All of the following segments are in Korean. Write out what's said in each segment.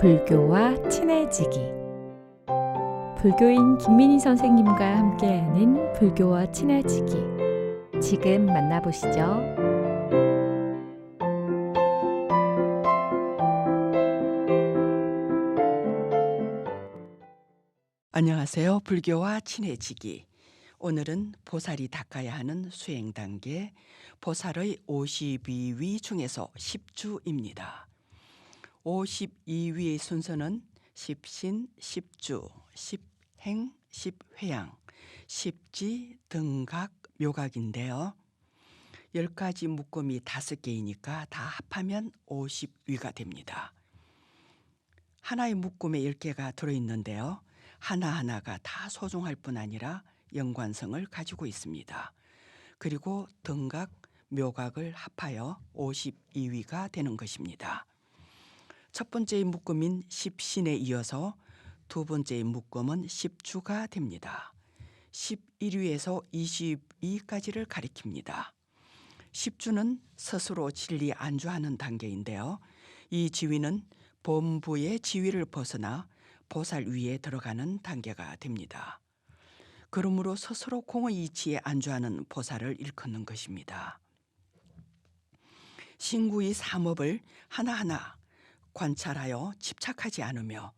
불교와 친해지기. 불교인 김민희 선생님과 함께하는 불교와 친해지기. 지금 만나보시죠. 안녕하세요. 불교와 친해지기. 오늘은 보살이 닦아야 하는 수행 단계 보살의 52위 중에서 10주입니다. 52위의 순서는 십신, 십주, 십행, 십회양, 십지, 등각, 묘각인데요. 10가지 묶음이 5개이니까 다 합하면 50위가 됩니다. 하나의 묶음에 10개가 들어있는데요. 하나하나가 다 소중할 뿐 아니라 연관성을 가지고 있습니다. 그리고 등각, 묘각을 합하여 52위가 되는 것입니다. 첫 번째의 묶음인 십신에 이어서 두 번째의 묶음은 십주가 됩니다. 11위에서 22까지를 가리킵니다. 십주는 스스로 진리 안주하는 단계인데요. 이 지위는 범부의 지위를 벗어나 보살 위에 들어가는 단계가 됩니다. 그러므로 스스로 공의 이치에 안주하는 보살을 일컫는 것입니다. 신구의 삼업을 하나하나 관찰하여 집착하지 않으며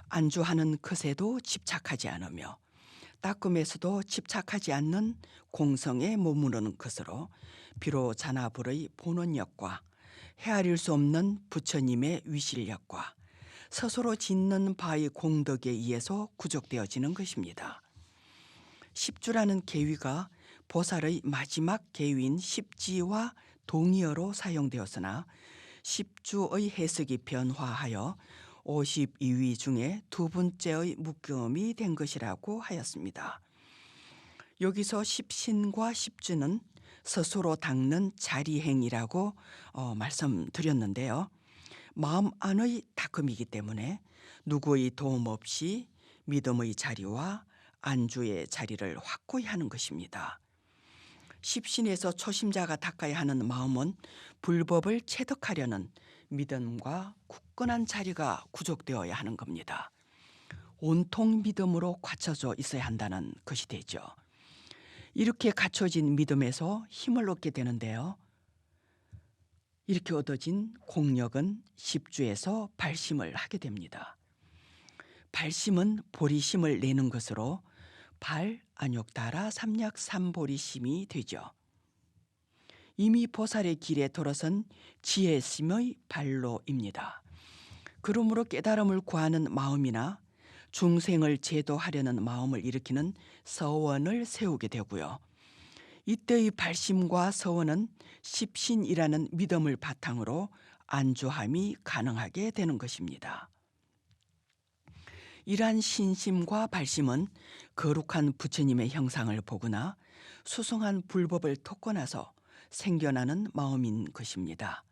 안주하는 것에도 집착하지 않으며 닦음에서도 집착하지 않는 공성에 머무르는 것으로 비로 잔화불의 본원력과 헤아릴 수 없는 부처님의 위실력과 스스로 짓는 바의 공덕에 의해서 구족되어지는 것입니다. 십주라는 계위가 보살의 마지막 계위인 십지와 동의어로 사용되었으나 십주의 해석이 변화하여 52위 중에 두 번째의 묶음이 된 것이라고 하였습니다. 여기서 십신과 십주는 스스로 닦는 자리행이라고 말씀드렸는데요. 마음 안의 닦음이기 때문에 누구의 도움 없이 믿음의 자리와 안주의 자리를 확고히 하는 것입니다. 십신에서 초심자가 닦아야 하는 마음은 불법을 체득하려는 믿음과 굳건한 자리가 구족되어야 하는 겁니다. 온통 믿음으로 갖춰져 있어야 한다는 것이 되죠. 이렇게 갖춰진 믿음에서 힘을 얻게 되는데요. 이렇게 얻어진 공력은 십주에서 발심을 하게 됩니다. 발심은 보리심을 내는 것으로 발, 안욕다라, 삼약, 삼보리심이 되죠. 이미 보살의 길에 들어선 지혜심의 발로입니다. 그러므로 깨달음을 구하는 마음이나 중생을 제도하려는 마음을 일으키는 서원을 세우게 되고요. 이때의 발심과 서원은 십신이라는 믿음을 바탕으로 안주함이 가능하게 되는 것입니다. 이러한 신심과 발심은 거룩한 부처님의 형상을 보거나 수승한 불법을 토꿔나서 생겨나는 마음인 것입니다.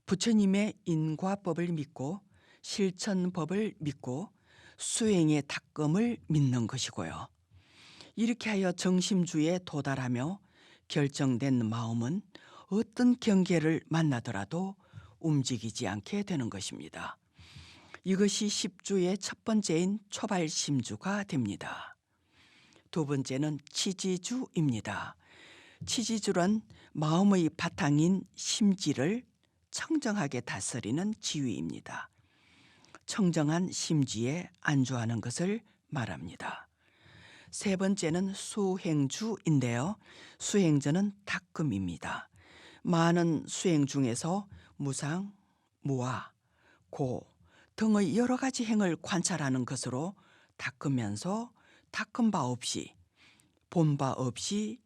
부처님의 인과법을 믿고 실천법을 믿고 수행의 닦음을 믿는 것이고요. 이렇게 하여 정심주에 도달하며 결정된 마음은 어떤 경계를 만나더라도 움직이지 않게 되는 것입니다. 이것이 십주의 첫 번째인 초발심주가 됩니다. 두 번째는 치지주입니다. 치지주란 마음의 바탕인 심지를 청정하게 다스리는 지위입니다. 청정한 심지에 안주하는 것을 말합니다. 세 번째는 수행주인데요. 수행자는 닦음입니다. 많은 수행 중에서 무상, 무아, 고 등의 여러 가지 행을 관찰하는 것으로 닦으면서 닦은 바 없이 본 바 없이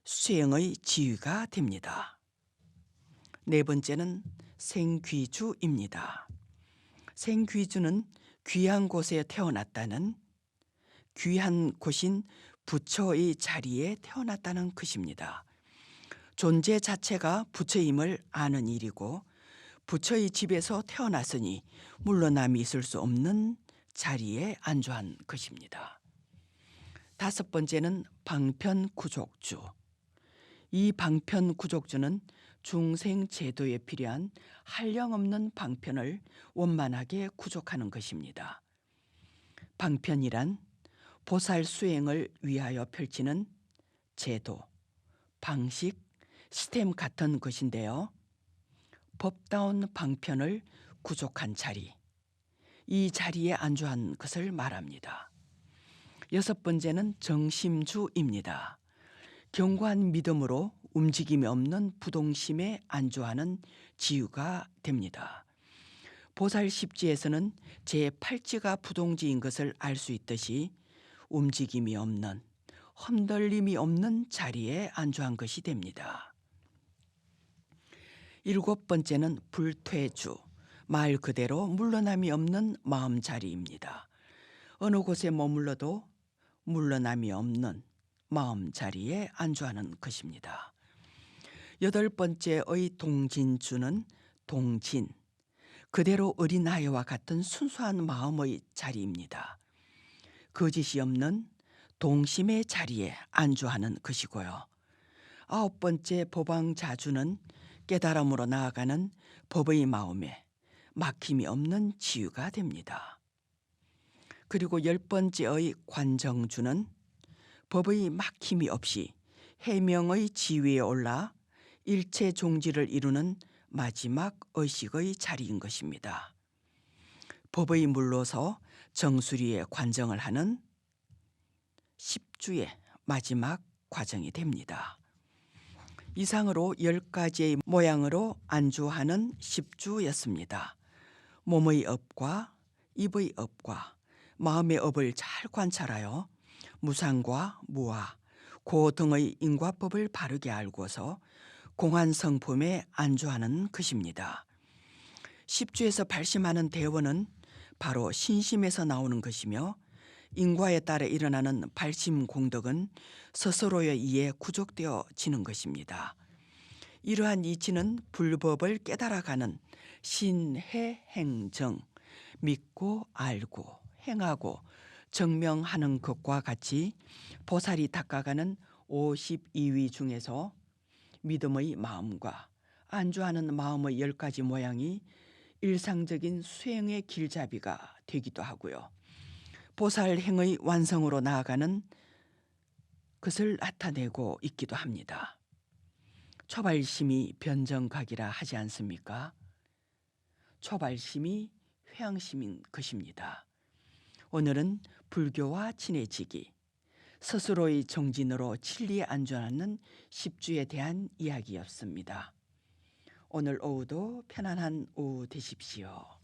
수행의 지위가 됩니다. 네 번째는 생귀주입니다. 생귀주는 귀한 곳에 태어났다는 귀한 곳인 부처의 자리에 태어났다는 것입니다. 존재 자체가 부처임을 아는 일이고 부처의 집에서 태어났으니 물러남이 있을 수 없는 자리에 안주한 것입니다. 다섯 번째는 방편구족주. 이 방편구족주는 중생 제도에 필요한 한량없는 방편을 원만하게 구족하는 것입니다. 방편이란 보살 수행을 위하여 펼치는 제도, 방식, 시스템 같은 것인데요. 법다운 방편을 구족한 자리, 이 자리에 안주한 것을 말합니다. 여섯 번째는 정심주입니다. 견고한 믿음으로 움직임이 없는 부동심에 안주하는 지유가 됩니다. 보살십지에서는 제8지가 부동지인 것을 알 수 있듯이 움직임이 없는, 흔들림이 없는 자리에 안주한 것이 됩니다. 일곱 번째는 불퇴주, 말 그대로 물러남이 없는 마음자리입니다. 어느 곳에 머물러도 물러남이 없는 마음자리에 안주하는 것입니다. 여덟 번째의 동진주는 동진, 그대로 어린아이와 같은 순수한 마음의 자리입니다. 거짓이 없는 동심의 자리에 안주하는 것이고요. 아홉 번째 법왕자주는 깨달음으로 나아가는 법의 마음에 막힘이 없는 지유가 됩니다. 그리고 열 번째의 관정주는 법의 막힘이 없이 해명의 지위에 올라 일체 종지를 이루는 마지막 의식의 자리인 것입니다. 법의 물로서 정수리에 관정을 하는 십주의 마지막 과정이 됩니다. 이상으로 10가지의 모양으로 안주하는 십주였습니다. 몸의 업과 입의 업과 마음의 업을 잘 관찰하여 무상과 무아, 고 등의 인과법을 바르게 알고서 공안성품에 안주하는 것입니다. 십주에서 발심하는 대원은 바로 신심에서 나오는 것이며 인과에 따라 일어나는 발심 공덕은 스스로에 의해 구족되어지는 것입니다. 이러한 이치는 불법을 깨달아가는 신해행정, 믿고 알고 행하고 정명하는 것과 같이 보살이 닦아가는 52위 중에서 믿음의 마음과 안주하는 마음의 10가지 모양이 일상적인 수행의 길잡이가 되기도 하고요. 보살행의 완성으로 나아가는 것을 나타내고 있기도 합니다. 초발심이 변정각이라 하지 않습니까? 초발심이 회양심인 것입니다. 오늘은 불교와 친해지기, 스스로의 정진으로 진리에 안주하는 십주에 대한 이야기였습니다. 오늘 오후도 편안한 오후 되십시오.